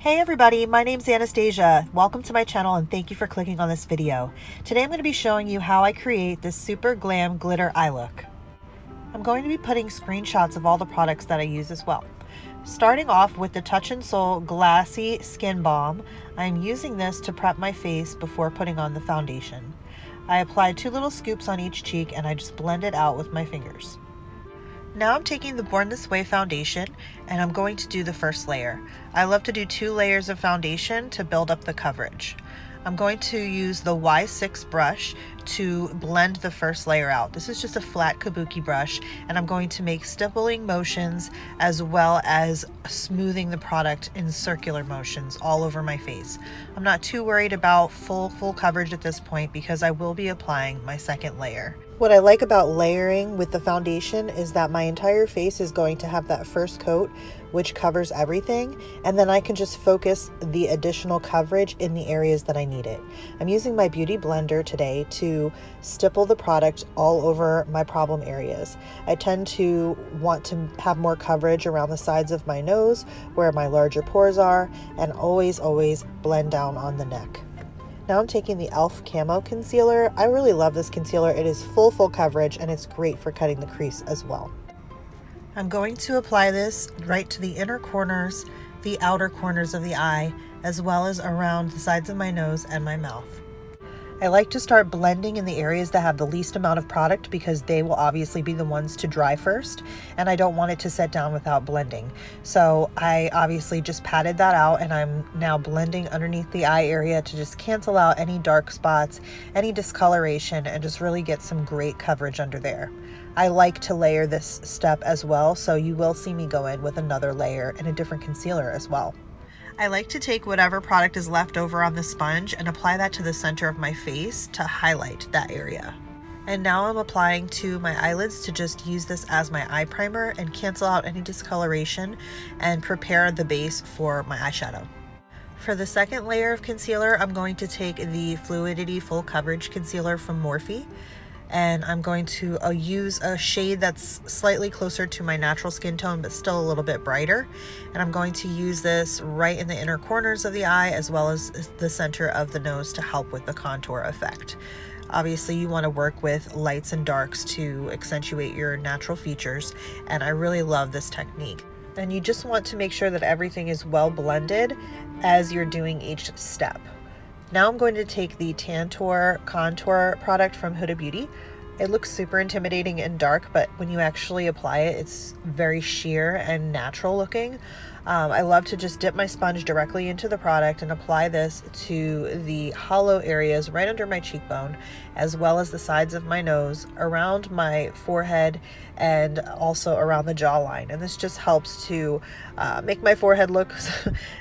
Hey everybody, my name's Anastasia. Welcome to my channel and thank you for clicking on this video. Today I'm going to be showing you how I create this super glam glitter eye look. I'm going to be putting screenshots of all the products that I use as well. Starting off with the Touch & Sol Glassy Skin Balm, I'm using this to prep my face before putting on the foundation. I apply 2 little scoops on each cheek and I just blend it out with my fingers. Now I'm taking the Born This Way foundation and I'm going to do the first layer. I love to do 2 layers of foundation to build up the coverage. I'm going to use the Y6 brush to blend the first layer out. This is just a flat kabuki brush and I'm going to make stippling motions as well as smoothing the product in circular motions all over my face. I'm not too worried about full coverage at this point because I will be applying my second layer. What I like about layering with the foundation is that my entire face is going to have that first coat which covers everything, and then I can just focus the additional coverage in the areas that I need it. I'm using my Beauty Blender today to stipple the product all over my problem areas. I tend to want to have more coverage around the sides of my nose where my larger pores are, and always blend down on the neck. Now I'm taking the e.l.f. Camo Concealer. I really love this concealer. It is full coverage and it's great for cutting the crease as well. I'm going to apply this right to the inner corners, the outer corners of the eye, as well as around the sides of my nose and my mouth. I like to start blending in the areas that have the least amount of product because they will obviously be the ones to dry first, and I don't want it to set down without blending. So I obviously just patted that out and I'm now blending underneath the eye area to just cancel out any dark spots, any discoloration, and just really get some great coverage under there. I like to layer this step as well, so you will see me go in with another layer and a different concealer as well. I like to take whatever product is left over on the sponge and apply that to the center of my face to highlight that area. And now I'm applying to my eyelids to just use this as my eye primer and cancel out any discoloration and prepare the base for my eyeshadow. For the second layer of concealer, I'm going to take the Fluidity Full Coverage Concealer from Morphe. And I'm going to use a shade that's slightly closer to my natural skin tone but still a little bit brighter, and I'm going to use this right in the inner corners of the eye as well as the center of the nose to help with the contour effect. Obviously you want to work with lights and darks to accentuate your natural features, and I really love this technique. And you just want to make sure that everything is well blended as you're doing each step. Now I'm going to take the Tantour Contour product from Huda Beauty. It looks super intimidating and dark, but when you actually apply it, it's very sheer and natural looking. I love to just dip my sponge directly into the product and apply this to the hollow areas right under my cheekbone, as well as the sides of my nose, around my forehead, and also around the jawline. And this just helps to make my forehead look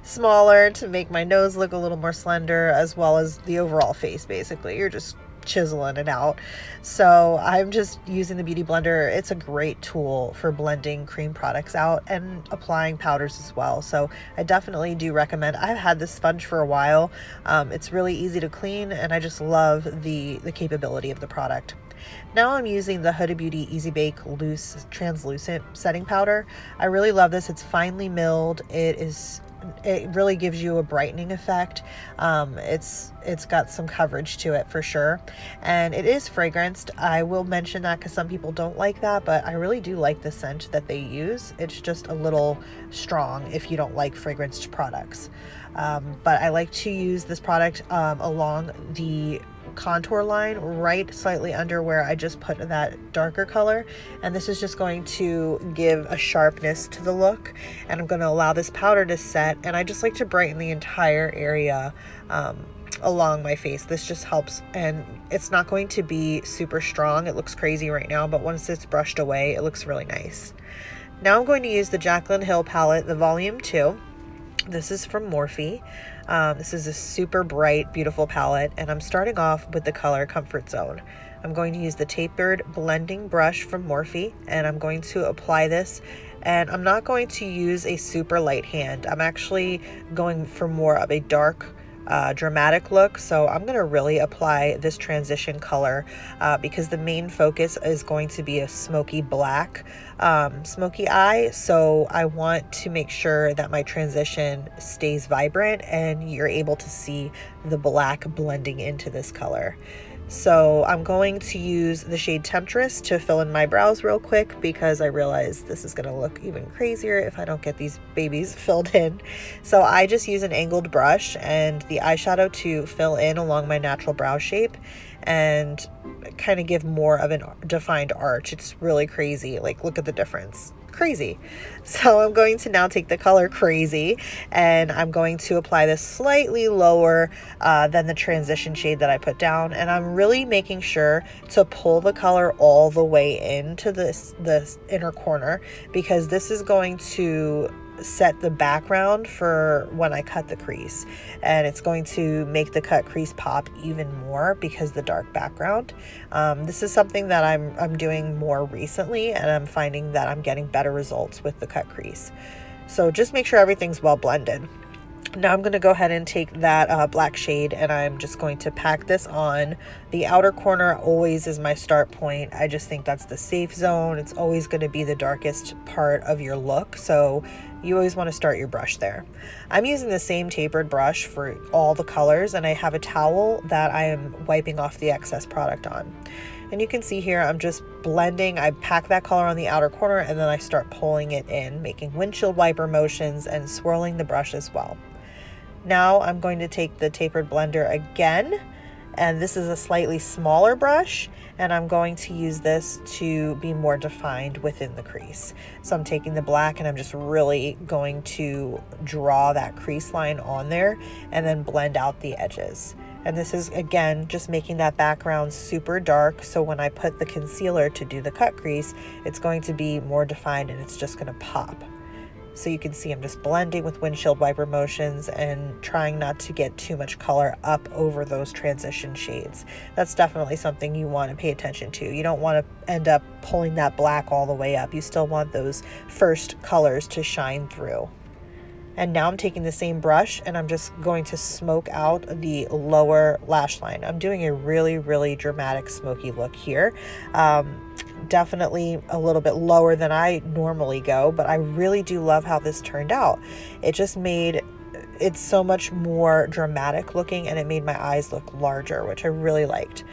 smaller, to make my nose look a little more slender, as well as the overall face. Basically, you're just chiseling it out. So I'm just using the Beauty Blender. It's a great tool for blending cream products out and applying powders as well. So I definitely do recommend. I've had this sponge for a while. It's really easy to clean and I just love the capability of the product. Now I'm using the Huda Beauty Easy Bake Loose Translucent Setting Powder. I really love this. It's finely milled. It really gives you a brightening effect. It's got some coverage to it for sure, and it is fragranced. I will mention that because some people don't like that, but I really do like the scent that they use. It's just a little strong if you don't like fragranced products, but I like to use this product along the contour line, right slightly under where I just put that darker color, and this is just going to give a sharpness to the look. And I'm going to allow this powder to set, and I just like to brighten the entire area along my face. This just helps, and it's not going to be super strong. It looks crazy right now, but once it's brushed away, it looks really nice. Now I'm going to use the Jaclyn Hill palette, the Volume 2. This is from Morphe. This is a super bright, beautiful palette, and I'm starting off with the color Comfort Zone. I'm going to use the tapered blending brush from Morphe, and I'm going to apply this, and I'm not going to use a super light hand. I'm actually going for more of a dark dramatic look. So I'm going to really apply this transition color because the main focus is going to be a smoky black smoky eye. So I want to make sure that my transition stays vibrant and you're able to see the black blending into this color. So I'm going to use the shade Temptress to fill in my brows real quick because I realize this is going to look even crazier if I don't get these babies filled in. So I just use an angled brush and the eyeshadow to fill in along my natural brow shape and kind of give more of a defined arch. It's really crazy. Like, look at the difference. Crazy. So I'm going to now take the color Crazy and I'm going to apply this slightly lower than the transition shade that I put down, and I'm really making sure to pull the color all the way into this inner corner because this is going to set the background for when I cut the crease, and it's going to make the cut crease pop even more because the dark background. This is something that I'm doing more recently, and I'm finding that I'm getting better results with the cut crease. So just make sure everything's well blended. Now I'm going to go ahead and take that black shade and I'm just going to pack this on. The outer corner always is my start point. I just think that's the safe zone. It's always going to be the darkest part of your look, so you always want to start your brush there. I'm using the same tapered brush for all the colors, and I have a towel that I am wiping off the excess product on. And you can see here I'm just blending. I pack that color on the outer corner and then I start pulling it in, making windshield wiper motions and swirling the brush as well. Now I'm going to take the tapered blender again, and this is a slightly smaller brush, and I'm going to use this to be more defined within the crease. So I'm taking the black and I'm just really going to draw that crease line on there and then blend out the edges. And this is, again, just making that background super dark, so when I put the concealer to do the cut crease, it's going to be more defined and it's just going to pop. So you can see I'm just blending with windshield wiper motions and trying not to get too much color up over those transition shades. That's definitely something you want to pay attention to. You don't want to end up pulling that black all the way up. You still want those first colors to shine through. And now I'm taking the same brush and I'm just going to smoke out the lower lash line. I'm doing a really, really dramatic smoky look here. Definitely a little bit lower than I normally go, but I really do love how this turned out. It just made it so much more dramatic looking, and it made my eyes look larger, which I really liked.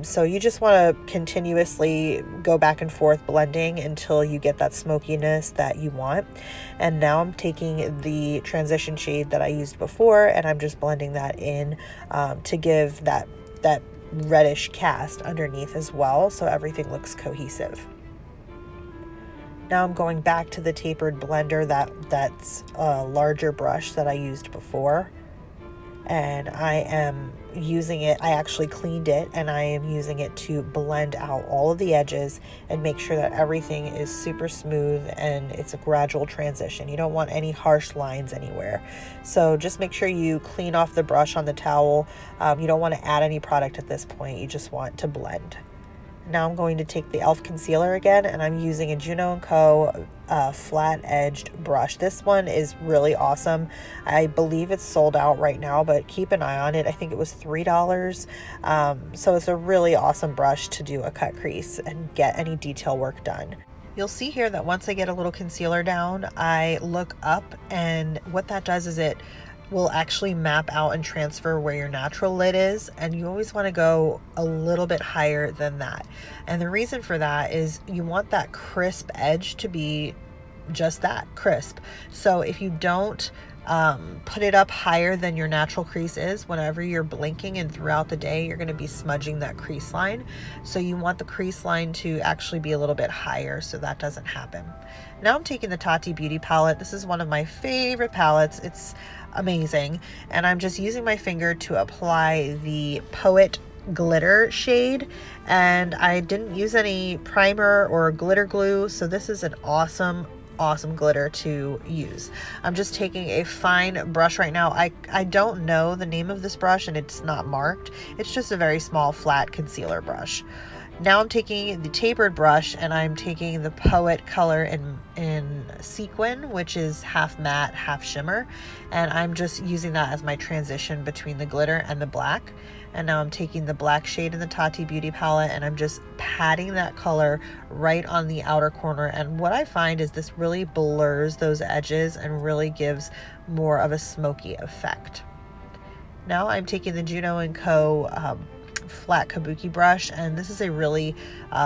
So you just want to continuously go back and forth blending until you get that smokiness that you want. And now I'm taking the transition shade that I used before and I'm just blending that in to give that reddish cast underneath as well, so everything looks cohesive. Now I'm going back to the tapered blender, that's a larger brush that I used before, and I am using it. I actually cleaned it and I am using it to blend out all of the edges and make sure that everything is super smooth and it's a gradual transition. You don't want any harsh lines anywhere. So just make sure you clean off the brush on the towel. You don't want to add any product at this point. You just want to blend. Now I'm going to take the e.l.f. concealer again, and I'm using a Juno & Co. Flat-edged brush. This one is really awesome. I believe it's sold out right now, but keep an eye on it. I think it was $3. So it's a really awesome brush to do a cut crease and get any detail work done. You'll see here that once I get a little concealer down, I look up, and what that does is it will actually map out and transfer where your natural lid is, and you always want to go a little bit higher than that. And the reason for that is you want that crisp edge to be just that, crisp. So if you don't put it up higher than your natural crease is, whenever you're blinking and throughout the day, you're going to be smudging that crease line. So you want the crease line to actually be a little bit higher so that doesn't happen. Now I'm taking the Tati Beauty palette. This is one of my favorite palettes. It's amazing. And I'm just using my finger to apply the Poet glitter shade, and I didn't use any primer or glitter glue, so this is an awesome glitter to use. I'm just taking a fine brush right now. I don't know the name of this brush and it's not marked. It's just a very small flat concealer brush. Now I'm taking the tapered brush and I'm taking the Poet color in Sequin, which is half matte, half shimmer. And I'm just using that as my transition between the glitter and the black. And now I'm taking the black shade in the Tati Beauty palette and I'm just patting that color right on the outer corner. And what I find is this really blurs those edges and really gives more of a smoky effect. Now I'm taking the Juno & Co. Flat kabuki brush, and this is a really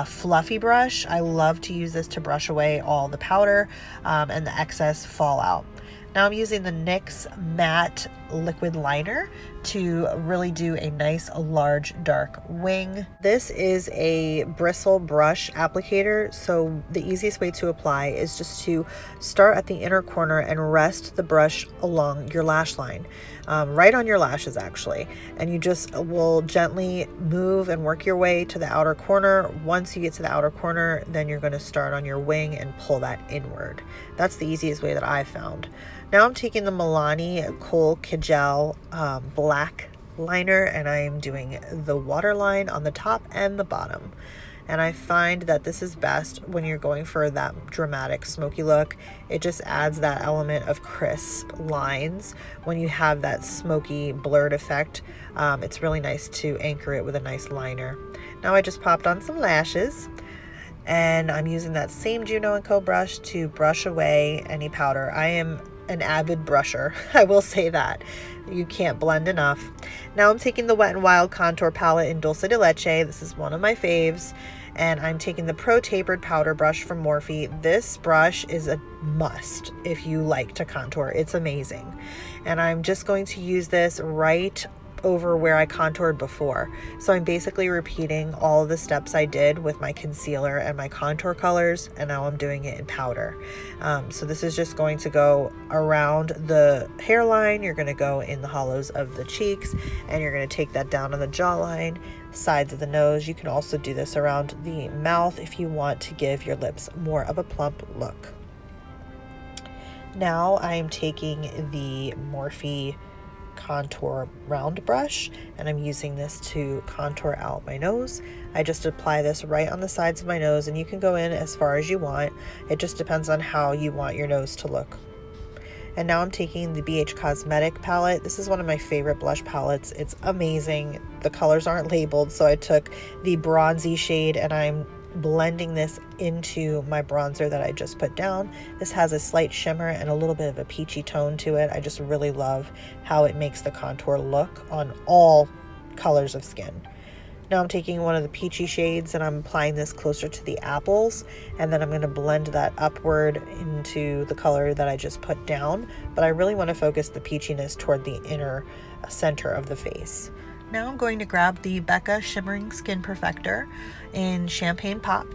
fluffy brush. I love to use this to brush away all the powder and the excess fallout. Now I'm using the NYX matte liquid liner to really do a nice large dark wing. This is a bristle brush applicator, so the easiest way to apply is just to start at the inner corner and rest the brush along your lash line, right on your lashes actually, and you just will gently move and work your way to the outer corner. Once you get to the outer corner, then you're going to start on your wing and pull that inward. That's the easiest way that I've found. Now I'm taking the Milani Kohl Kajal black liner and I am doing the waterline on the top and the bottom. And I find that this is best when you're going for that dramatic smoky look. It just adds that element of crisp lines when you have that smoky blurred effect. It's really nice to anchor it with a nice liner. Now I just popped on some lashes. And I'm using that same Juno & Co. brush to brush away any powder. I am an avid brusher, I will say that. You can't blend enough. Now I'm taking the Wet n Wild contour palette in Dulce de Leche. This is one of my faves. And I'm taking the Pro Tapered powder brush from Morphe. This brush is a must if you like to contour. It's amazing. And I'm just going to use this right over where I contoured before. So I'm basically repeating all the steps I did with my concealer and my contour colors, and now I'm doing it in powder. So this is just going to go around the hairline, you're going to go in the hollows of the cheeks, and you're going to take that down on the jawline, sides of the nose. You can also do this around the mouth if you want to give your lips more of a plump look. Now I'm taking the Morphe contour round brush and I'm using this to contour out my nose. I just apply this right on the sides of my nose, and you can go in as far as you want. It just depends on how you want your nose to look. And now I'm taking the BH Cosmetic palette. This is one of my favorite blush palettes. It's amazing. The colors aren't labeled, so I took the bronzy shade and I'm blending this into my bronzer that I just put down. This has a slight shimmer and a little bit of a peachy tone to it. I just really love how it makes the contour look on all colors of skin. Now I'm taking one of the peachy shades and I'm applying this closer to the apples, and then I'm going to blend that upward into the color that I just put down, but I really want to focus the peachiness toward the inner center of the face. Now I'm going to grab the Becca Shimmering Skin Perfector in Champagne Pop,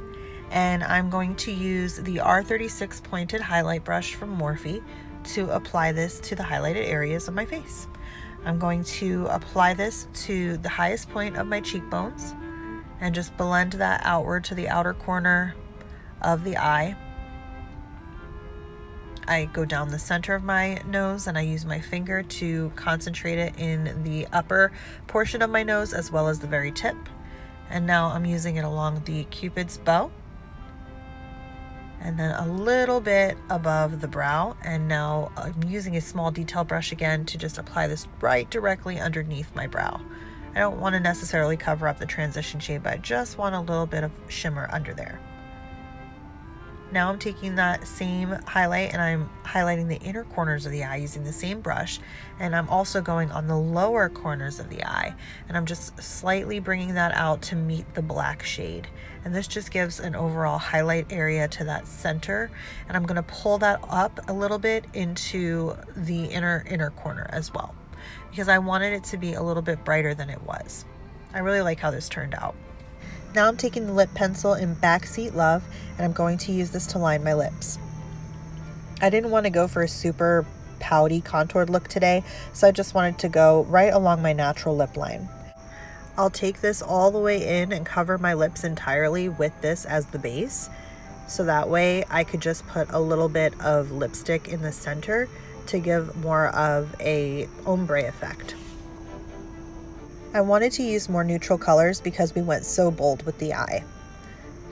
and I'm going to use the R36 pointed highlight brush from Morphe to apply this to the highlighted areas of my face. I'm going to apply this to the highest point of my cheekbones and just blend that outward to the outer corner of the eye. I go down the center of my nose and I use my finger to concentrate it in the upper portion of my nose as well as the very tip. And now I'm using it along the Cupid's bow and then a little bit above the brow. And now I'm using a small detail brush again to just apply this right directly underneath my brow. I don't want to necessarily cover up the transition shade, but I just want a little bit of shimmer under there. Now I'm taking that same highlight and I'm highlighting the inner corners of the eye using the same brush, and I'm also going on the lower corners of the eye, and I'm just slightly bringing that out to meet the black shade. And this just gives an overall highlight area to that center, and I'm going to pull that up a little bit into the inner corner as well, because I wanted it to be a little bit brighter than it was. I really like how this turned out. Now I'm taking the lip pencil in Backseat Love and I'm going to use this to line my lips. I didn't want to go for a super pouty contoured look today, so I just wanted to go right along my natural lip line. I'll take this all the way in and cover my lips entirely with this as the base, so that way I could just put a little bit of lipstick in the center to give more of a ombre effect. I wanted to use more neutral colors because we went so bold with the eye.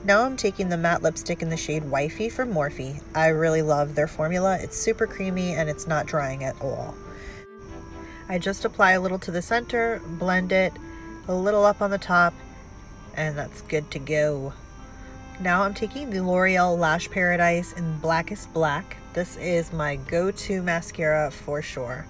Now I'm taking the matte lipstick in the shade Wifey from Morphe. I really love their formula. It's super creamy and it's not drying at all. I just apply a little to the center, blend it, a little up on the top, and that's good to go. Now I'm taking the L'Oreal Lash Paradise in Blackest Black. This is my go-to mascara for sure.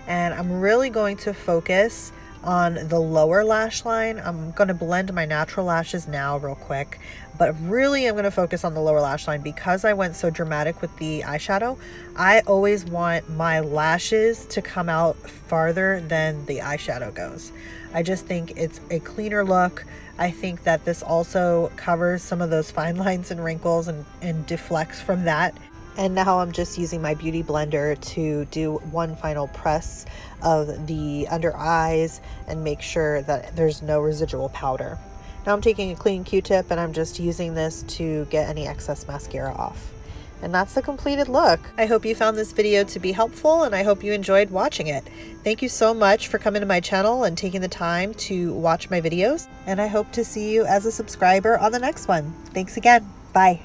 And I'm really going to focus on the lower lash line. I'm going to blend my natural lashes now real quick, but really I'm going to focus on the lower lash line because I went so dramatic with the eyeshadow. I always want my lashes to come out farther than the eyeshadow goes. I just think it's a cleaner look. I think that this also covers some of those fine lines and wrinkles and deflects from that. And now I'm just using my beauty blender to do one final press of the under eyes and make sure that there's no residual powder. Now I'm taking a clean Q-tip and I'm just using this to get any excess mascara off. And that's the completed look. I hope you found this video to be helpful and I hope you enjoyed watching it. Thank you so much for coming to my channel and taking the time to watch my videos. And I hope to see you as a subscriber on the next one. Thanks again. Bye.